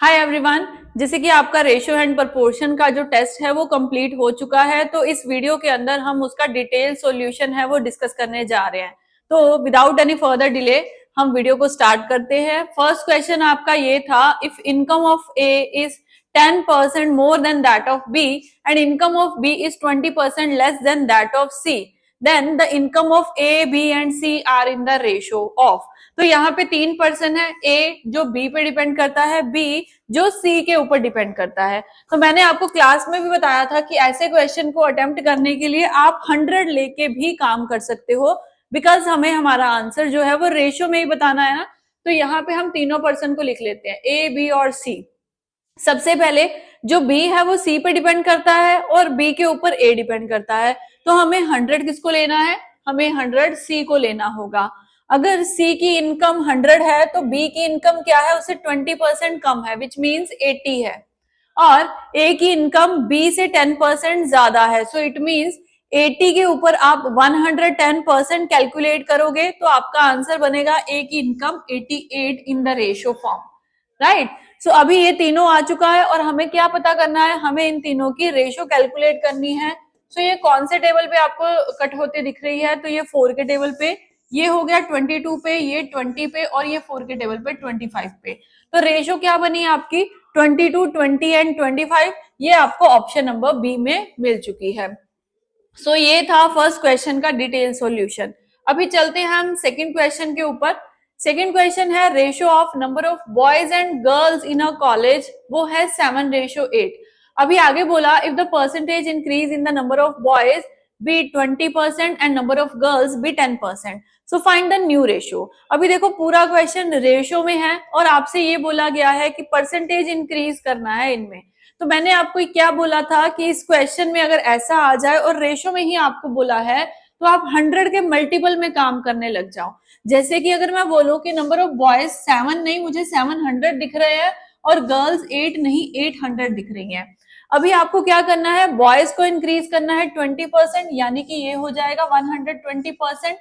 Hi everyone. जैसे कि आपका रेशियो एंड प्रोपोर्शन का जो टेस्ट है वो कंप्लीट हो चुका है, तो इस वीडियो के अंदर हम उसका डिटेल सॉल्यूशन है वो डिस्कस करने जा रहे हैं। तो विदाउट एनी फर्दर डिले हम वीडियो को स्टार्ट करते हैं। फर्स्ट क्वेश्चन आपका ये था, if income of A is 10% more than that of B and income of B is 20% less than that of C, then the income of A B and C are in the ratio of. तो यहाँ पे 3% है, ए जो B पे depend करता है, B जो सी के ऊपर डिपेंड करता है। तो मैंने आपको क्लास में भी बताया था कि ऐसे क्वेश्चन को अटेम्प्ट करने के लिए आप 100 लेके भी काम कर सकते हो, बिकॉज हमें हमारा आंसर जो है वो रेशियो में ही बताना है ना। तो यहाँ पे हम तीनों पर्सन को लिख लेते हैं, ए बी और सी। सबसे पहले जो बी है वो सी पे डिपेंड करता है और बी के ऊपर ए डिपेंड करता है। तो हमें 100 किसको लेना है? हमें 100 सी को लेना होगा। अगर सी की इनकम 100 है तो बी की इनकम क्या है, उससे 20% कम है, विच मीन्स 80 है। और ए की इनकम बी से 10% ज्यादा है, सो इट मीन्स 80 के ऊपर आप 110% कैलकुलेट करोगे तो आपका आंसर बनेगा ए की income 88 in the ratio form, right. So अभी ये तीनों आ चुका है और हमें क्या पता करना है, हमें इन तीनों की रेशियो कैलकुलेट करनी है। सो ये कौन से टेबल पे आपको कट होते दिख रही है? तो ये 4 के टेबल पे, ये हो गया 22 पे, ये 20 पे और ये 4 के टेबल पे 25 पे। तो रेशियो क्या बनी आपकी? 22, 20 एंड 25। ये आपको ऑप्शन नंबर बी में मिल चुकी है। सो ये था फर्स्ट क्वेश्चन का डिटेल सॉल्यूशन। अभी चलते हैं हम सेकंड क्वेश्चन के ऊपर। सेकंड क्वेश्चन है, ratio of number of boys and girls in a college, वो है 7:8। अभी आगे बोला, if the percentage increase in the number of boys be 20% and number of girls be 10%, so find the new ratio. अभी देखो पूरा question ratio में है और आपसे ये बोला गया है कि परसेंटेज इंक्रीज करना है इनमें। तो मैंने आपको क्या बोला था कि इस क्वेश्चन में अगर ऐसा आ जाए और रेशियो में ही आपको बोला है तो आप 100 के मल्टीपल में काम करने लग जाओ। जैसे कि अगर मैं बोलूं कि नंबर ऑफ बॉयज 7 नहीं, मुझे 700 दिख रहे हैं और गर्ल्स 8 नहीं 800 दिख रही हैं। अभी आपको क्या करना है, बॉयज को इंक्रीज करना है 20%, यानी कि ये हो जाएगा 120%।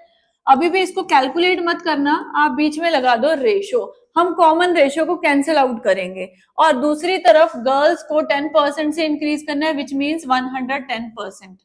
अभी भी इसको कैलकुलेट मत करना, आप बीच में लगा दो रेशो, हम कॉमन रेशियो को कैंसिल आउट करेंगे। और दूसरी तरफ गर्ल्स को 10% से इंक्रीज करना है, विच मीन्स 110%।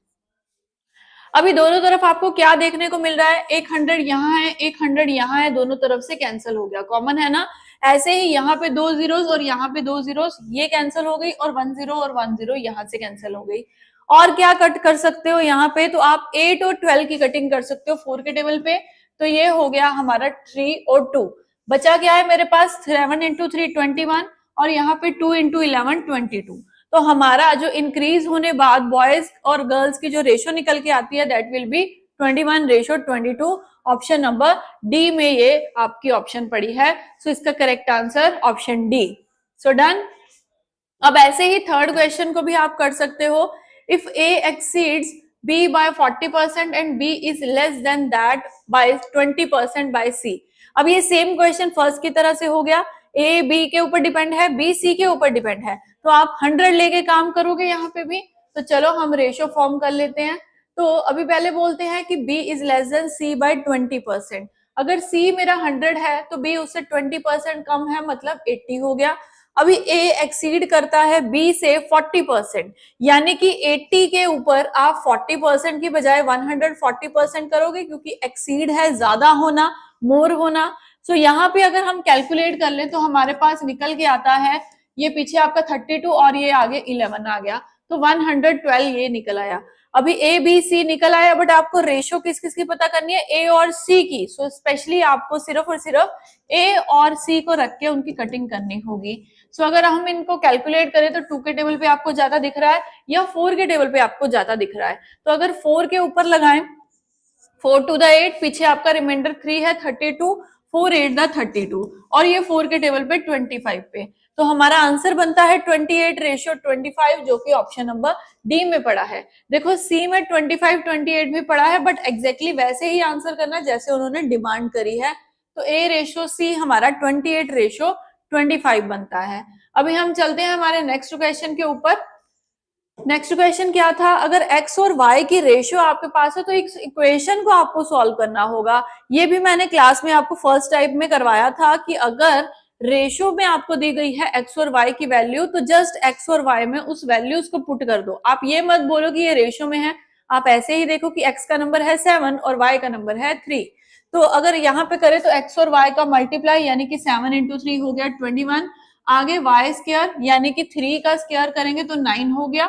अभी दोनों तरफ आपको क्या देखने को मिल रहा है, एक 100 यहाँ है, एक 100 यहाँ है, दोनों तरफ से कैंसिल हो गया, कॉमन है ना। ऐसे ही यहाँ पे 2 जीरोस और यहाँ पे 2 जीरोस, ये कैंसिल हो गई, और 1 0 और 1 0 यहाँ से कैंसिल हो गई। और क्या कट कर सकते हो यहाँ पे, तो आप 8 और 12 की कटिंग कर सकते हो 4 के टेबल पे। तो ये हो गया हमारा 3 और 2। बचा क्या है मेरे पास, 7 इंटू 3 21 और यहाँ पे 2 इंटू 11 22। तो हमारा जो इंक्रीज होने बाद बॉयज और गर्ल्स की जो रेशियो निकल के आती है, that will be 21:22। Option number D में ये आपकी ऑप्शन पड़ी है। सो इसका correct answer option D. So done. अब ऐसे ही थर्ड क्वेश्चन को भी आप कर सकते हो, if A exceeds B by 40% and B is less than that by 20% by C. अब ये सेम क्वेश्चन फर्स्ट की तरह से हो गया, ए बी के ऊपर डिपेंड है, बी सी के ऊपर डिपेंड है, तो आप 100 लेके काम करोगे यहाँ पे भी। तो चलो हम रेशियो फॉर्म कर लेते हैं। तो अभी पहले बोलते हैं कि b is less than c by 20%। अगर c मेरा 100 है तो b उससे 20% कम है, मतलब 80 हो गया। अभी a एक्सीड करता है b से 40%, यानी कि 80 के ऊपर आप 40% की बजाय 140% करोगे, क्योंकि एक्सीड है ज्यादा होना, मोर होना। सो यहाँ पे अगर हम कैलकुलेट कर ले तो हमारे पास निकल के आता है, ये पीछे आपका 32 और ये आगे 11 आ गया, तो 112 ये निकल आया। अभी ए बी सी निकल आया, बट आपको रेशियो किस किस की पता करनी है, ए और सी की। सो स्पेशली आपको सिर्फ और सिर्फ ए और सी को रख के उनकी कटिंग करनी होगी। सो अगर हम इनको कैलकुलेट करें तो 2 के टेबल पे आपको ज्यादा दिख रहा है या 4 के टेबल पे आपको ज्यादा दिख रहा है। तो अगर 4 के ऊपर लगाएं, 4 to the 8, पीछे आपका रिमाइंडर 3 है 32, 4 8 द 32 और ये 4 के टेबल पे 25 पे। तो हमारा आंसर बनता है 28:25, जो कि ऑप्शन नंबर डी में पड़ा है। देखो सी में 25 28 भी पड़ा है, बट एग्जैक्टली वैसे ही आंसर करना जैसे उन्होंने डिमांड करी है। तो ए रेशियो सी हमारा 28:25 बनता है। अभी हम चलते हैं हमारे नेक्स्ट क्वेश्चन के ऊपर। नेक्स्ट क्वेश्चन क्या था, अगर x और y की रेशियो आपके पास है तो इस इक्वेशन को आपको सॉल्व करना होगा। ये भी मैंने क्लास में आपको फर्स्ट टाइप में करवाया था कि अगर रेशो में आपको दी गई है एक्स और वाई की वैल्यू, तो जस्ट एक्स और वाई में उस वैल्यूज को पुट कर दो। आप ये मत बोलो कि ये रेशो में है, आप ऐसे ही देखो कि एक्स का नंबर है 7 और वाई का नंबर है 3। तो अगर यहाँ पे करें तो एक्स और वाई का मल्टीप्लाई यानी कि 7 इंटू 3 हो गया 21। आगे वाई स्क्वायर यानी कि 3 का स्क्वायर करेंगे तो 9 हो गया,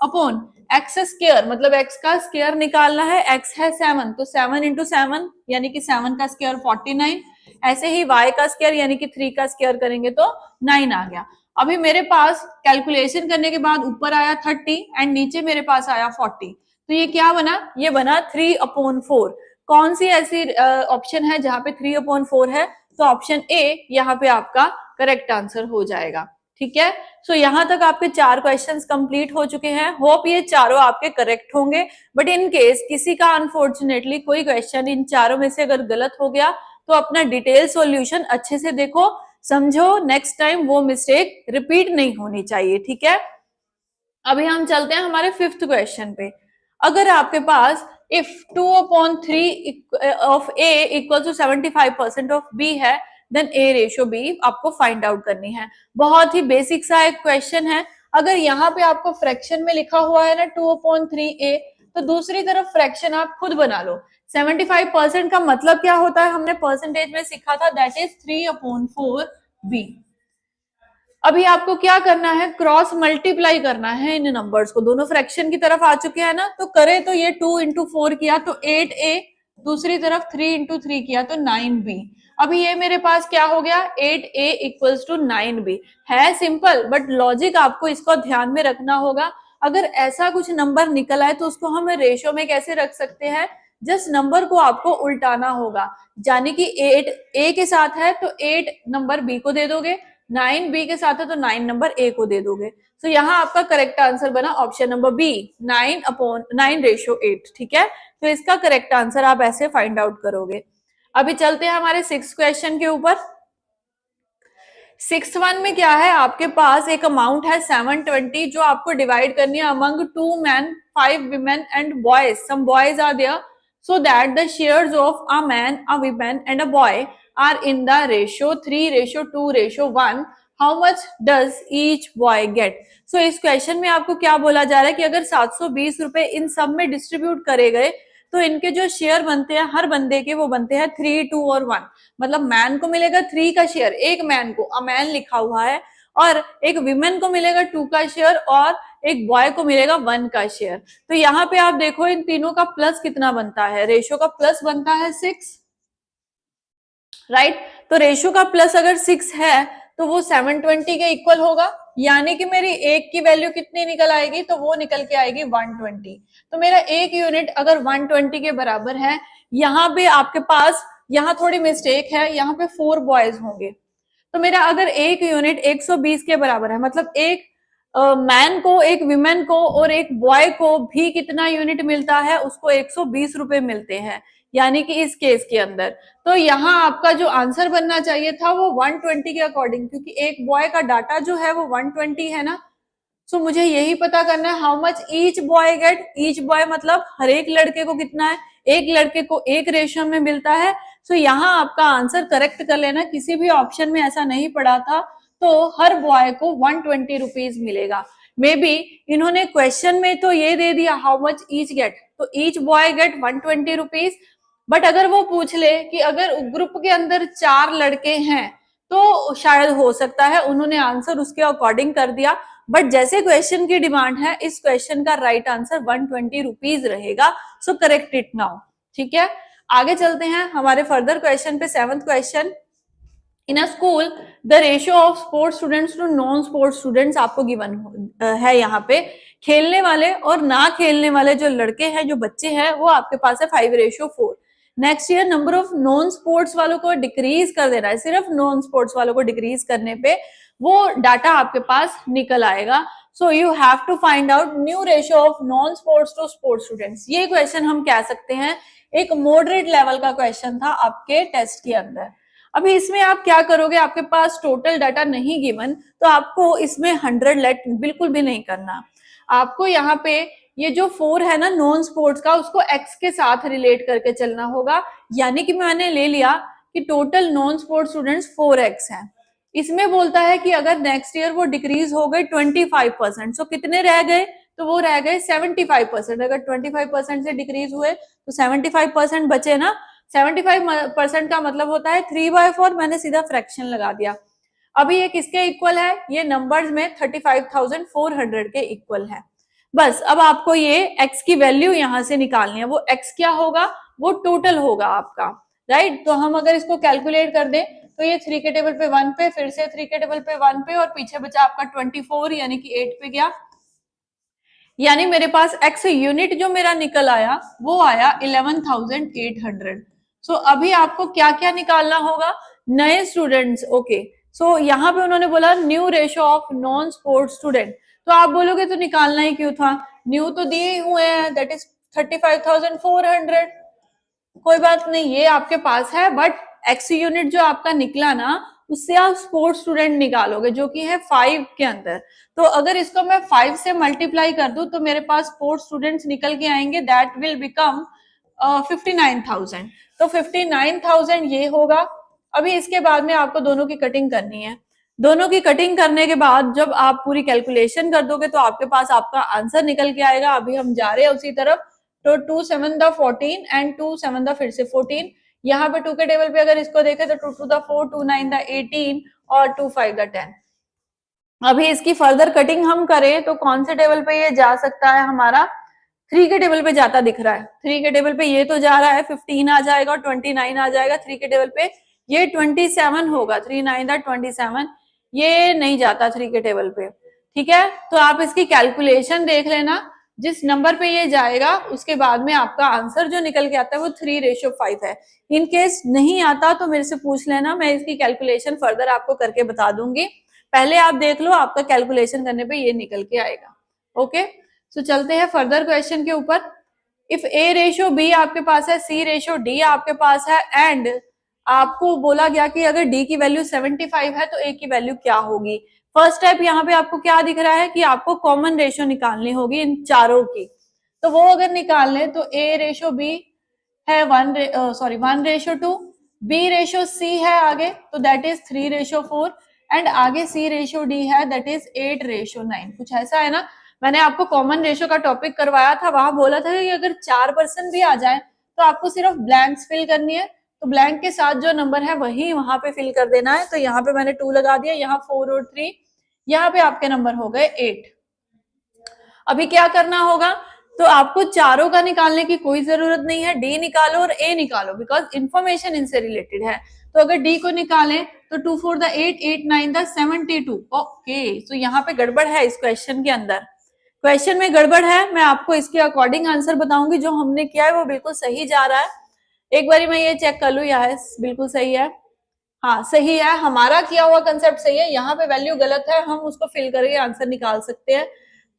अपॉन एक्स स्क्वायर मतलब एक्स का स्क्वायर निकालना है, एक्स है 7 तो 7 इंटू 7 यानी कि 7 का स्क्वायर 49। ऐसे ही y का स्क्वायर यानी कि 3 का स्क्वायर करेंगे तो 9 आ गया। अभी मेरे पास कैलकुलेशन करने के बाद ऊपर आया 30 एंड नीचे मेरे पास आया 40, तो ये क्या बना, ये बना 3/4। कौन सी ऐसी ऑप्शन है जहां पे 3/4 है, तो ऑप्शन ए यहाँ पे आपका करेक्ट आंसर हो जाएगा। ठीक है, सो यहाँ तक आपके 4 क्वेश्चंस कंप्लीट हो चुके हैं। होप ये चारों आपके करेक्ट होंगे, बट इन केस किसी का अनफॉर्चुनेटली कोई क्वेश्चन इन चारों में से अगर गलत हो गया तो अपना डिटेल सॉल्यूशन अच्छे से देखो, समझो, नेक्स्ट टाइम वो मिस्टेक रिपीट नहीं होनी चाहिए। ठीक है, अभी हम चलते हैं हमारे 5th क्वेश्चन पे। अगर आपके पास if 2/3 of a equal to 75% of b है, देन a रेशियो b आपको फाइंड आउट करनी है। बहुत ही बेसिक सा एक क्वेश्चन है। अगर यहाँ पे आपको फ्रैक्शन में लिखा हुआ है ना 2/3a, तो दूसरी तरफ फ्रैक्शन आप खुद बना लो। 75% का मतलब क्या होता है, हमने परसेंटेज में सीखा था, दैट इज 3/4b। अभी आपको क्या करना है, क्रॉस मल्टीप्लाई करना है इन नंबर्स को, दोनों फ्रैक्शन की तरफ आ चुके हैं ना, तो करे तो ये 2 इंटू 4 किया तो 8a, दूसरी तरफ 3 इंटू 3 किया तो 9b। अभी ये मेरे पास क्या हो गया, 8a इक्वल्स टू 9b। है सिंपल, बट लॉजिक आपको इसको ध्यान में रखना होगा। अगर ऐसा कुछ नंबर निकल आए तो उसको हम रेशो में कैसे रख सकते हैं, जस्ट नंबर को आपको उल्टाना होगा, यानी कि 8 a के साथ है तो 8 नंबर b को दे दोगे, 9 b के साथ है तो 9 नंबर a को दे दोगे। तो यहाँ आपका करेक्ट आंसर बना ऑप्शन नंबर बी, 9/9/8। ठीक है, तो इसका करेक्ट आंसर आप ऐसे फाइंड आउट करोगे। अभी चलते हैं हमारे 6th क्वेश्चन के ऊपर। 6th वन में क्या है, आपके पास एक अमाउंट है 720 जो आपको डिवाइड करनी है among 2 men 5 women and boys, some boys are there, so that the shares of a man, a woman and a boy are in the ratio 3:2:1. How much does each boy get? So इस question में आपको क्या बोला जा रहा है कि अगर 720 रुपए इन सब में डिस्ट्रीब्यूट करे गए तो इनके जो शेयर बनते हैं हर बंदे के, वो बनते हैं 3, 2 और 1। मतलब मैन को मिलेगा 3 का शेयर, एक मैन को अ मैन लिखा हुआ है, और एक विमेन को मिलेगा 2 का शेयर और एक बॉय को मिलेगा 1 का शेयर। तो यहाँ पे आप देखो इन तीनों का प्लस कितना बनता है, रेशो का प्लस बनता है 6, राइट। तो रेशो का प्लस अगर 6 है तो वो 720 के इक्वल होगा, यानी कि मेरी एक की वैल्यू कितनी निकल आएगी, तो वो निकल के आएगी 120। तो मेरा एक यूनिट अगर 120 के बराबर है, यहाँ पे आपके पास यहाँ थोड़ी मिस्टेक है, यहाँ पे 4 बॉयज होंगे, तो मेरा अगर एक यूनिट 120 के बराबर है, मतलब एक मैन को, एक विमेन को और एक बॉय को भी कितना यूनिट मिलता है, उसको 120 रुपए मिलते हैं, यानी कि इस केस के अंदर। तो यहाँ आपका जो आंसर बनना चाहिए था वो 120 के अकॉर्डिंग, क्योंकि एक बॉय का डाटा जो है वो 120 है ना। सो मुझे यही पता करना है how much each boy get, each boy मतलब हर एक लड़के को कितना है, एक लड़के को एक रेशियो में मिलता है। सो यहाँ आपका आंसर करेक्ट कर लेना, किसी भी ऑप्शन में ऐसा नहीं पड़ा था, तो हर बॉय को 120 रुपीज मिलेगा। मे बी इन्होंने क्वेश्चन में तो ये दे दिया हाउ मच ईच गेट, तो each boy get 120 rupees, but अगर वो पूछ ले कि अगर ग्रुप के अंदर 4 लड़के हैं तो शायद हो सकता है उन्होंने आंसर उसके अकॉर्डिंग कर दिया, बट जैसे क्वेश्चन की डिमांड है, इस क्वेश्चन का राइट आंसर 120 रुपीज रहेगा। So correct it now. ठीक है, आगे चलते हैं हमारे फर्दर क्वेश्चन पे। 7th question, in a school the ratio of sports students to non sports students आपको गिवन है। यहाँ पे खेलने वाले और ना खेलने वाले जो लड़के हैं, जो बच्चे हैं, वो आपके पास है 5:4। Next year number of non sports वालों को डिक्रीज कर देना है, सिर्फ नॉन स्पोर्ट्स वालों को डिक्रीज करने पे वो डाटा आपके पास निकल आएगा। So you have to find out new ratio of non sports to sports students. ये क्वेश्चन हम कह सकते हैं एक मॉडरेट लेवल का क्वेश्चन था आपके टेस्ट के अंदर। अभी इसमें आप क्या करोगे, आपके पास टोटल डाटा नहीं गिवन, तो आपको इसमें 100 लेट बिल्कुल भी नहीं करना। आपको यहाँ पे ये जो 4 है ना नॉन स्पोर्ट्स का, उसको x के साथ रिलेट करके चलना होगा, यानी कि मैंने ले लिया कि total non sports students 4x हैं। इसमें बोलता है कि अगर नेक्स्ट ईयर वो डिक्रीज हो गए 25%, सो कितने रह गए, तो वो रह गए 75%। अगर 25% से डिक्रीज हुए तो 75% बचे ना। 75% का मतलब होता है 3/4, मैंने सीधा फ्रैक्शन लगा दिया। अभी ये किसके इक्वल है, ये नंबर्स में 35,400 के इक्वल है। बस अब आपको ये x की वैल्यू यहां से निकालनी है। वो x क्या होगा, वो टोटल होगा आपका, राइट। तो हम अगर इसको कैलकुलेट कर दें तो ये 3 के टेबल पे 1 पे, फिर से 3 के टेबल पे 1 पे, और पीछे बचा आपका 24 यानी कि 8 पे गया। यानी मेरे पास x यूनिट जो मेरा निकल आया वो आया 11,800। सो अभी आपको क्या क्या निकालना होगा, नए स्टूडेंट्स। ओके, सो यहाँ पे उन्होंने बोला new ratio of non sport student, तो आप बोलोगे तो निकालना ही क्यों था, न्यू तो दिए हुए हैं, दैट इज 35,400। कोई बात नहीं, ये आपके पास है, बट एक्स यूनिट जो आपका निकला ना उससे आप स्पोर्ट्स स्टूडेंट निकालोगे जो कि है 5 के अंदर। तो अगर इसको मैं 5 से मल्टीप्लाई कर दूं तो मेरे पास स्पोर्ट्स स्टूडेंट्स निकल के आएंगे, दैट विल बिकम 59,000। तो 59,000 ये होगा। अभी इसके बाद में आपको दोनों की कटिंग करनी है। दोनों की कटिंग करने के बाद जब आप पूरी कैलकुलेशन कर दोगे तो आपके पास आपका आंसर निकल के आएगा। अभी हम जा रहे हैं उसी तरफ। तो 2 7 द 14 एंड 2 7 द फिर से 14। यहाँ पे 2 के टेबल पे अगर इसको देखें तो 2 2 द 4, 2 9 द 18 और 2 5 द 10। अभी इसकी फर्दर कटिंग हम करें तो कौन से टेबल पे ये जा सकता है, हमारा 3 के टेबल पे जाता दिख रहा है। 3 के टेबल पे ये तो जा रहा है, 15 आ जाएगा और 29 आ जाएगा। 3 के टेबल पे ये 27 होगा, 3 9 द 27, ये नहीं जाता 3 के टेबल पे। ठीक है, तो आप इसकी कैलकुलेशन देख लेना, जिस नंबर पे ये जाएगा उसके बाद में आपका आंसर जो निकल के आता है वो 3:5 है। इन केस नहीं आता तो मेरे से पूछ लेना, मैं इसकी कैलकुलेशन फर्दर आपको करके बता दूंगी। पहले आप देख लो, आपका कैलकुलेशन करने पे ये निकल के आएगा। ओके, सो चलते हैं फर्दर क्वेश्चन के ऊपर। इफ ए रेशो बी आपके पास है, सी रेशो डी आपके पास है, एंड आपको बोला गया कि अगर डी की वैल्यू 75 है तो ए की वैल्यू क्या होगी। फर्स्ट स्टेप यहाँ पे आपको क्या दिख रहा है कि आपको कॉमन रेशो निकालनी होगी इन चारों की। तो वो अगर निकाल लें तो ए रेशो बी है 1:2, बी रेशो सी है आगे तो दैट इज 3:4, एंड आगे सी रेशो डी है दैट इज 8:9। कुछ ऐसा है ना। मैंने आपको कॉमन रेशो का टॉपिक करवाया था, वहां बोला था कि अगर 4% भी आ जाए तो आपको सिर्फ ब्लैंक्स फिल करनी है। तो ब्लैंक के साथ जो नंबर है वही वहां पे फिल कर देना है। तो यहाँ पे मैंने 2 लगा दिया, यहाँ 4 और 3, यहाँ पे आपके नंबर हो गए 8। अभी क्या करना होगा, तो आपको चारों का निकालने की कोई जरूरत नहीं है, डी निकालो और ए निकालो, बिकॉज इंफॉर्मेशन इनसे रिलेटेड है। तो अगर डी को निकालें तो 2 4 द 8, 8 9 द 72। ओके, तो यहाँ पे गड़बड़ है इस क्वेश्चन के अंदर, क्वेश्चन में गड़बड़ है। मैं आपको इसके अकॉर्डिंग आंसर बताऊंगी, जो हमने किया है वो बिल्कुल सही जा रहा है। एक बारी मैं ये चेक कर लूं, यस बिल्कुल सही है, हाँ सही है, हमारा किया हुआ कंसेप्ट सही है। यहाँ पे वैल्यू गलत है, हम उसको फिल करके आंसर निकाल सकते हैं।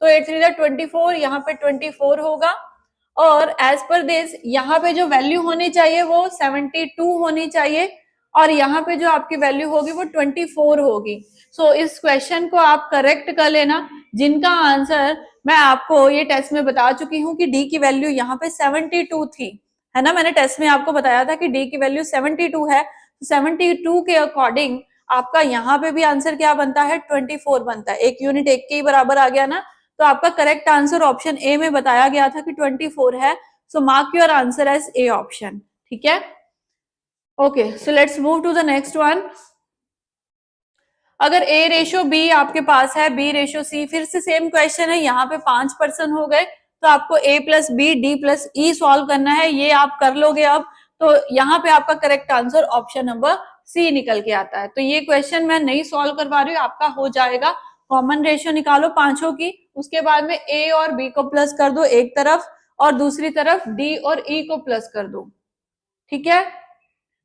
तो 8 3 24, यहाँ पे 24 होगा, और एज पर दिस यहाँ पे जो वैल्यू होनी चाहिए वो 72 होनी चाहिए, और यहाँ पे जो आपकी वैल्यू होगी वो 24 होगी। सो इस क्वेश्चन को आप करेक्ट कर लेना, जिनका आंसर मैं आपको ये टेस्ट में बता चुकी हूँ कि डी की वैल्यू यहाँ पे 72 थी, है ना। मैंने टेस्ट में आपको बताया था कि डी की वैल्यू 72 है। 72 के अकॉर्डिंग आपका यहाँ पे भी आंसर क्या बनता है, 24 बनता है। एक यूनिट एक के ही बराबर आ गया ना। तो आपका करेक्ट आंसर ऑप्शन ए में बताया गया था कि 24 है। So mark your answer as A option. ठीक है, okay, so let's move to the next one. अगर ए रेशो बी आपके पास है, बी रेशो सी, फिर से सेम क्वेश्चन है। यहाँ पे 5% हो गए तो आपको a plus B D plus E solve करना है, ये आप कर लोगे अब। तो यहाँ पे आपका correct answer option number C निकल के आता है। तो ये क्वेश्चन मैं नहीं सॉल्व करवा रही हूँ, आपका हो जाएगा। कॉमन रेशियो निकालो पांचों की, उसके बाद में ए और बी को प्लस कर दो एक तरफ, और दूसरी तरफ डी और ई को प्लस कर दो। ठीक है,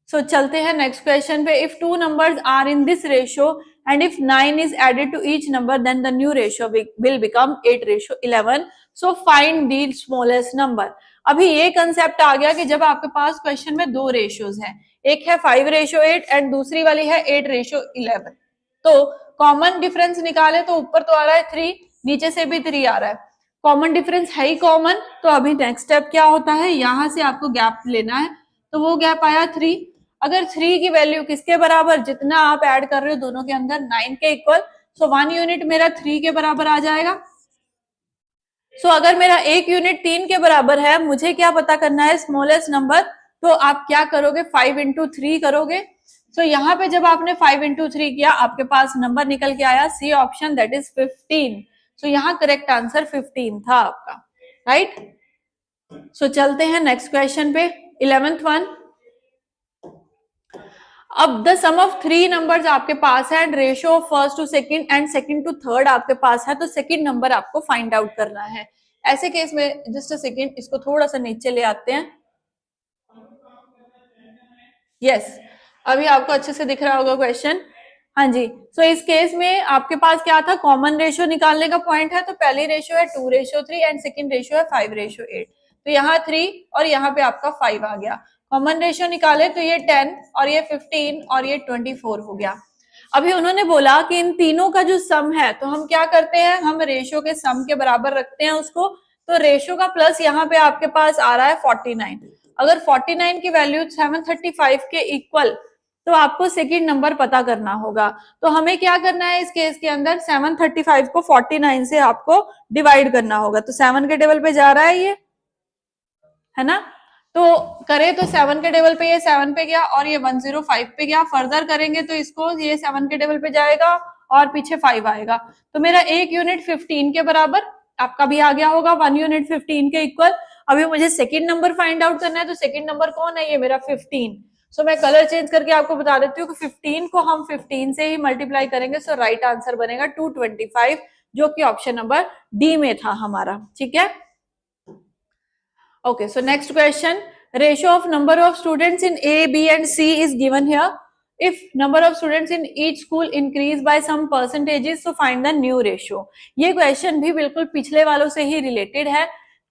सो चलते हैं नेक्स्ट क्वेश्चन पे। If two numbers are in this ratio and if 9 is added to each number then the new ratio will become 8:11, so find the smallest number। अभी ये कंसेप्ट आ गया कि जब आपके पास क्वेश्चन में दो रेशियोज हैं, एक है 5:8 एंड दूसरी वाली है 8:11, तो कॉमन डिफरेंस निकाले तो ऊपर तो आ रहा है 3, नीचे से भी 3 आ रहा है, कॉमन डिफरेंस है ही कॉमन। तो अभी नेक्स्ट स्टेप क्या होता है, यहां से आपको गैप लेना है, तो वो गैप आया 3। अगर 3 की वैल्यू किसके बराबर, जितना आप ऐड कर रहे हो दोनों के अंदर 9 के इक्वल, सो 1 यूनिट मेरा 3 के बराबर आ जाएगा। सो अगर मेरा 1 यूनिट 3 के बराबर है, मुझे क्या पता करना है, स्मॉलेस्ट नंबर, तो आप क्या करोगे, 5 इंटू 3 करोगे। सो यहाँ पे जब आपने 5 इंटू 3 किया, आपके पास नंबर निकल के आया सी ऑप्शन, दैट इज 15। सो यहाँ करेक्ट आंसर 15 था आपका, राइट। सो चलते हैं नेक्स्ट क्वेश्चन पे, 11th वन। अब द सम ऑफ 3 नंबर्स आपके पास है and ratio of first to second and second to third आपके पास है, तो सेकंड नंबर आपको फाइंड आउट करना है। ऐसे केस में जस्ट अ सेकंड, इसको थोड़ा सा नीचे ले आते हैं। यस, अभी आपको अच्छे से दिख रहा होगा क्वेश्चन। हाँ जी, सो इस केस में आपके पास क्या था, कॉमन रेशियो निकालने का पॉइंट है, तो पहली रेशियो है 2:3 एंड सेकंड रेशियो है 5:8। तो यहाँ 3 और यहाँ पे आपका 5 आ गया। कॉमन रेशियो निकाले तो ये 10 और ये 15 और ये 24 हो गया। अभी उन्होंने बोला कि इन तीनों का जो सम है, तो हम क्या करते हैं, हम रेशियो के सम के बराबर रखते हैं उसको। तो रेशियो का प्लस यहाँ पे आपके पास आ रहा है 49। अगर 49 की वैल्यू 735 के इक्वल, तो आपको सेकंड नंबर पता करना होगा। तो हमें क्या करना है इस केस के अंदर, 735 को 49 से आपको डिवाइड करना होगा। तो 7 के टेबल पे जा रहा है ये, है ना। तो करे तो 7 के टेबल पे ये 7 पे गया और ये 105 पे गया। फर्दर करेंगे तो इसको ये 7 के टेबल पे जाएगा और पीछे 5 आएगा। तो मेरा 1 यूनिट 15 के बराबर आपका भी आ गया होगा, 1 यूनिट 15 के इक्वल। अभी मुझे सेकंड नंबर फाइंड आउट करना है, तो सेकंड नंबर कौन है, ये मेरा 15। सो मैं कलर चेंज करके आपको बता देती हूँ कि 15 को हम 15 से ही मल्टीप्लाई करेंगे, सो राइट आंसर बनेगा 225, जो कि ऑप्शन नंबर डी में था हमारा, ठीक है। Okay, so next question, ratio of number of students in A, B and C is given here. If number of students in each school increase by some percentages, so find the new ratio. ये question भी बिल्कुल पिछले वालों से ही related है।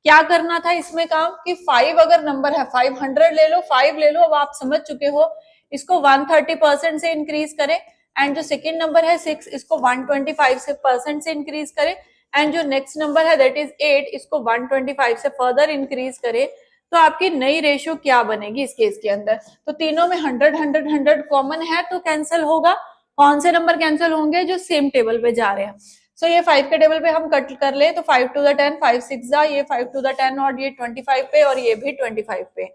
क्या करना था इसमें काम, कि 5 अगर नंबर है, 500 ले लो, 5 ले लो, अब आप समझ चुके हो, इसको 130% से इंक्रीज करें, एंड जो सेकेंड नंबर है 6, इसको 125% से इंक्रीज करें, एंड जो नेक्स्ट नंबर है दैट इज 8, इसको 125 से फर्दर इंक्रीज करे, तो आपकी नई रेशियो क्या बनेगी इस केस के अंदर। तो तीनों में 100 100 100 कॉमन है, तो कैंसिल होगा। कौन से नंबर कैंसिल होंगे, जो सेम टेबल पे जा रहे हैं। सो ये 5 के टेबल पे हम कट कर ले, तो 5 to the 10, 5 6 जा, ये 5 to the 10 और ये 25 पे और ये भी 25 पे।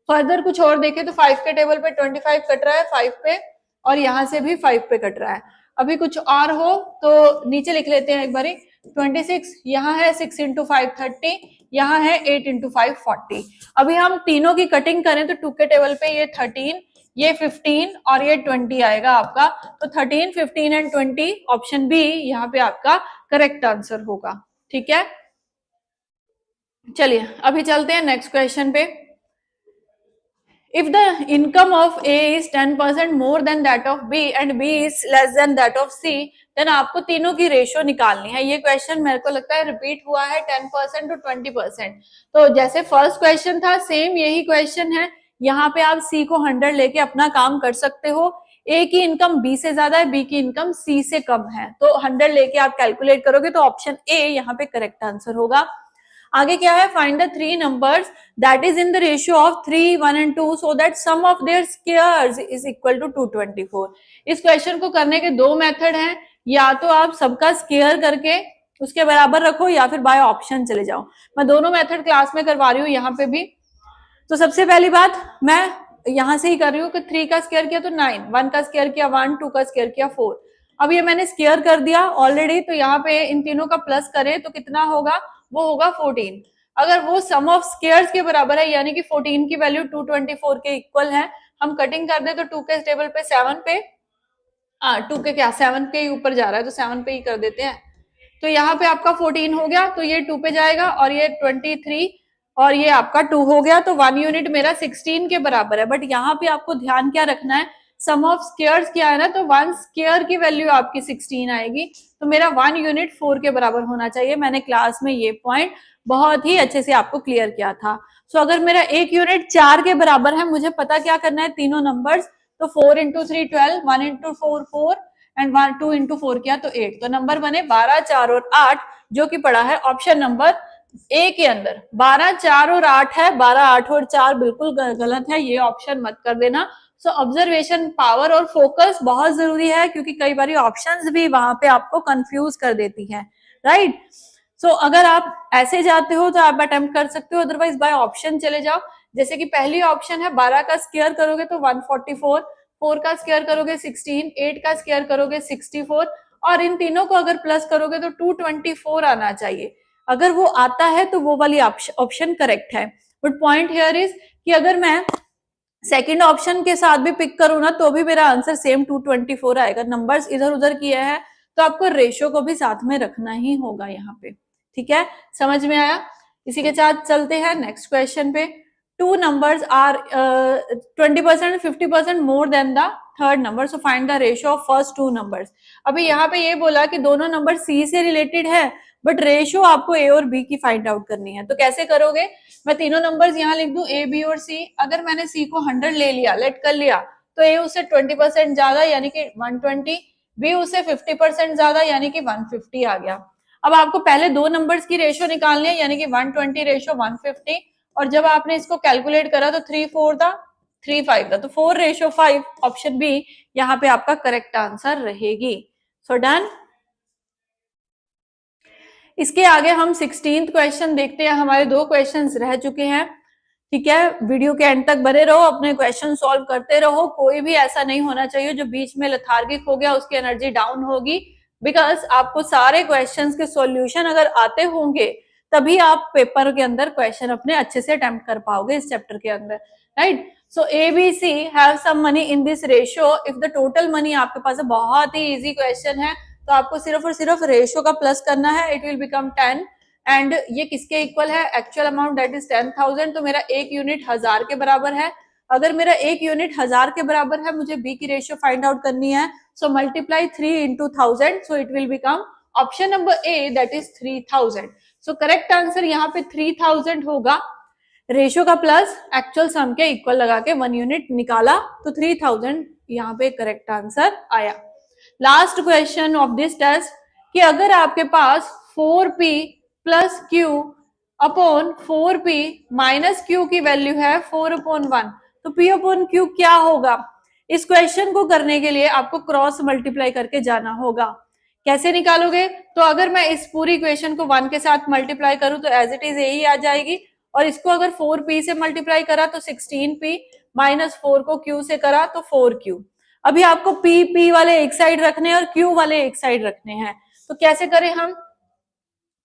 फर्दर कुछ और देखे तो 5 के टेबल पे 25 कट रहा है 5 पे, और यहाँ से भी 5 पे कट रहा है। अभी कुछ और हो तो नीचे लिख लेते हैं एक बारी, 26 यहाँ है, 6 इंटू 5 30, यहाँ है 8 इंटू 5 40। अभी हम तीनों की कटिंग करें तो 2 के टेबल पे ये 13, ये 15 और ये 20 आएगा आपका। तो 13, 15 एंड 20, ऑप्शन बी यहाँ पे आपका करेक्ट आंसर होगा, ठीक है। चलिए अभी चलते हैं नेक्स्ट क्वेश्चन पे। If the income of A is 10% more than that of B and B is less than that of C, then आपको तीनों की रेशियो निकालनी है। ये क्वेश्चन मेरे को लगता है रिपीट हुआ है 10% to 20%। तो जैसे फर्स्ट क्वेश्चन था, सेम यही क्वेश्चन है। यहाँ पे आप C को 100 लेके अपना काम कर सकते हो। A की इनकम B से ज्यादा है, B की इनकम C से कम है, तो 100 लेके आप कैलकुलेट करोगे तो ऑप्शन A यहाँ पे करेक्ट आंसर होगा। आगे क्या है, find the 3 numbers that is in the ratio of 3, 1 and 2 so that sum of their squares is equal to 224। इस क्वेश्चन को करने के दो मेथड हैं, या तो आप सबका स्क्वायर करके उसके बराबर रखो, या फिर बाय ऑप्शन चले जाओ। मैं दोनों मेथड क्लास में करवा रही हूँ यहाँ पे भी। तो सबसे पहली बात मैं यहाँ से ही कर रही हूँ कि 3 का स्क्वायर किया तो 9, 1 का स्क्वायर किया 1, 2 का स्क्वायर किया 4। अब ये मैंने स्क्वायर कर दिया ऑलरेडी, तो यहाँ पे इन तीनों का प्लस करें तो कितना होगा, वो होगा 14। अगर वो सम ऑफ स्क्वायर्स के बराबर है, यानी कि 14 की वैल्यू 224 के इक्वल है, हम कटिंग कर दे तो 2 के टेबल पे 7 पे 2 के क्या 7 के ही ऊपर जा रहा है, तो 7 पे ही कर देते हैं। तो यहाँ पे आपका 14 हो गया, तो ये 2 पे जाएगा, और ये 23 और ये आपका 2 हो गया। तो 1 यूनिट मेरा 16 के बराबर है। बट यहाँ पे आपको ध्यान क्या रखना है, सम ऑफ स्क्वायर्स क्या है ना, तो 1 स्क्वायर की वैल्यू आपकी 16 आएगी, तो मेरा 1 यूनिट 4 के बराबर होना चाहिए। मैंने क्लास में ये पॉइंट बहुत ही अच्छे से आपको क्लियर किया था। सो अगर मेरा 1 यूनिट 4 के बराबर है, मुझे पता क्या करना है, तीनों नंबर्स, तो 4 इंटू 3 12, 1 इंटू 4 4 एंड 2 इंटू 4 किया तो 8। तो नंबर बने 12, 4 और 8, जो कि पड़ा है ऑप्शन नंबर ए के अंदर। 12, 4 और 8 है, 12, 8 और 4 बिल्कुल गलत है, ये ऑप्शन मत कर देना। सो ऑब्जर्वेशन पावर और फोकस बहुत जरूरी है, क्योंकि कई बार ऑप्शंस भी वहां पे आपको कंफ्यूज कर देती है, राइट। सो अगर आप ऐसे जाते हो तो आप अटेम्प्ट कर सकते हो, अदरवाइज बाय ऑप्शन चले जाओ। जैसे कि पहली ऑप्शन है 12 का स्क्वायर करोगे तो 144, 4 का स्क्वायर करोगे 16, 8 का स्क्वायर करोगे 64, और इन तीनों को अगर प्लस करोगे तो 224 आना चाहिए। अगर वो आता है तो वो वाली ऑप्शन करेक्ट है। बट पॉइंट हियर इज कि अगर मैं सेकंड ऑप्शन के साथ भी पिक करूं ना तो भी मेरा आंसर सेम 224 आएगा। नंबर्स इधर उधर किए हैं तो आपको रेशियो को भी साथ में रखना ही होगा यहाँ पे, ठीक है, समझ में आया। इसी के साथ चलते हैं नेक्स्ट क्वेश्चन पे। Two numbers are 20% 50% more than the third number, so find the ratio of first two numbers. अभी यहाँ पे ये बोला कि दोनों नंबर सी से रिलेटेड है, बट रेशियो आपको ए और बी की फाइंड आउट करनी है। तो कैसे करोगे, मैं तीनों नंबर्स यहाँ लिख दूं ए बी और सी। अगर मैंने सी को 100 ले लिया, लेट कर लिया, तो ए उससे 20% ज्यादा यानी कि 120, बी उससे 50% ज्यादा यानी कि 150 आ गया। अब आपको पहले दो नंबर्स की रेशियो निकालनी है, यानी कि 120 रेशियो 150, और जब आपने इसको कैलकुलेट करा तो 3 4 था, 3 5 था, तो 4 रेशियो 5, ऑप्शन बी यहाँ पे आपका करेक्ट आंसर रहेगी। So done. इसके आगे हम 16th क्वेश्चन देखते हैं। हमारे दो क्वेश्चंस रह चुके हैं, ठीक है। वीडियो के एंड तक बने रहो, अपने क्वेश्चन सॉल्व करते रहो। कोई भी ऐसा नहीं होना चाहिए जो बीच में लेथार्गिक हो गया, उसकी एनर्जी डाउन होगी। बिकॉज आपको सारे क्वेश्चंस के सॉल्यूशन अगर आते होंगे तभी आप पेपर के अंदर क्वेश्चन अपने अच्छे से अटेम्प्ट कर पाओगे इस चैप्टर के अंदर, right. So ABC have some money in this ratio if the total money, आपके पास बहुत ही इजी क्वेश्चन है, तो आपको सिर्फ और सिर्फ रेशियो का प्लस करना है, इट विल बिकम 10। एंड ये किसके इक्वल है, एक्चुअल अमाउंट दैट इज 10,000, तो मेरा एक यूनिट 1000 के बराबर है। अगर मेरा एक यूनिट 1000 के बराबर है, मुझे बी की रेशियो फाइंड आउट करनी है, so multiply 3 into 1000, so it will become option number A that is 3000। So correct answer यहाँ पे 3000 होगा। रेशियो का प्लस एक्चुअल सम के इक्वल लगा के 1 यूनिट निकाला तो 3000 यहाँ पे करेक्ट आंसर आया। Last question of this test कि अगर आपके पास 4p plus Q upon 4p minus Q की वैल्यू है 4/1, तो p अपॉन क्यू क्या होगा। इस क्वेश्चन को करने के लिए आपको क्रॉस मल्टीप्लाई करके जाना होगा। कैसे निकालोगे, तो अगर मैं इस पूरी इक्वेशन को 1 के साथ मल्टीप्लाई करूं तो एज इट इज यही आ जाएगी, और इसको अगर 4p से मल्टीप्लाई करा तो 16p, माइनस 4 को q से करा तो 4q। अभी आपको p वाले एक साइड रखने हैं और q वाले एक साइड रखने हैं, तो कैसे करें हम,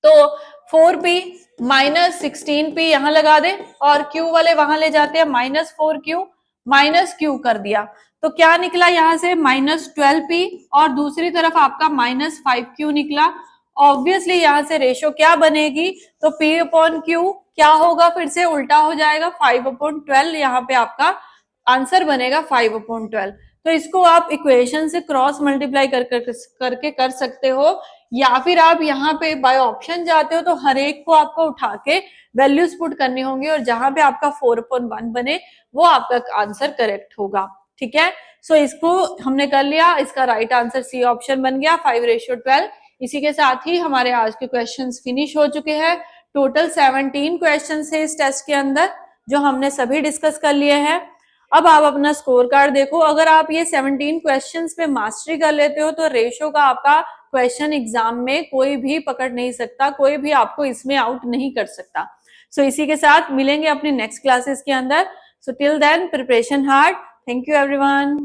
तो 4p माइनस 16p यहां लगा दे और q वाले वहां ले जाते हैं, माइनस 4q माइनस q कर दिया, तो क्या निकला यहां से माइनस 12p, और दूसरी तरफ आपका माइनस 5q निकला। ऑब्वियसली यहां से रेशियो क्या बनेगी, तो p अपॉन q क्या होगा, फिर से उल्टा हो जाएगा, 5/12, यहाँ पे आपका आंसर बनेगा 5/12। तो इसको आप इक्वेशन से क्रॉस मल्टीप्लाई करके कर सकते हो, या फिर आप यहाँ पे बाय ऑप्शन जाते हो तो हर एक को आपको उठा के वैल्यूज पुट करनी होंगी, और जहां पे आपका 4/1 बने वो आपका आंसर करेक्ट होगा, ठीक है। सो इसको हमने कर लिया, इसका राइट आंसर सी ऑप्शन बन गया 5/12। इसी के साथ ही हमारे आज के क्वेश्चंस फिनिश हो चुके हैं। टोटल 17 क्वेश्चंस है इस टेस्ट के अंदर, जो हमने सभी डिस्कस कर लिए हैं। अब आप अपना स्कोर कार्ड देखो, अगर आप ये 17 क्वेश्चंस पे मास्टरी कर लेते हो तो रेशियो का आपका क्वेश्चन एग्जाम में कोई भी पकड़ नहीं सकता, कोई भी आपको इसमें आउट नहीं कर सकता। सो इसी के साथ मिलेंगे अपनी नेक्स्ट क्लासेस के अंदर। So till then preparation hard. Thank you everyone.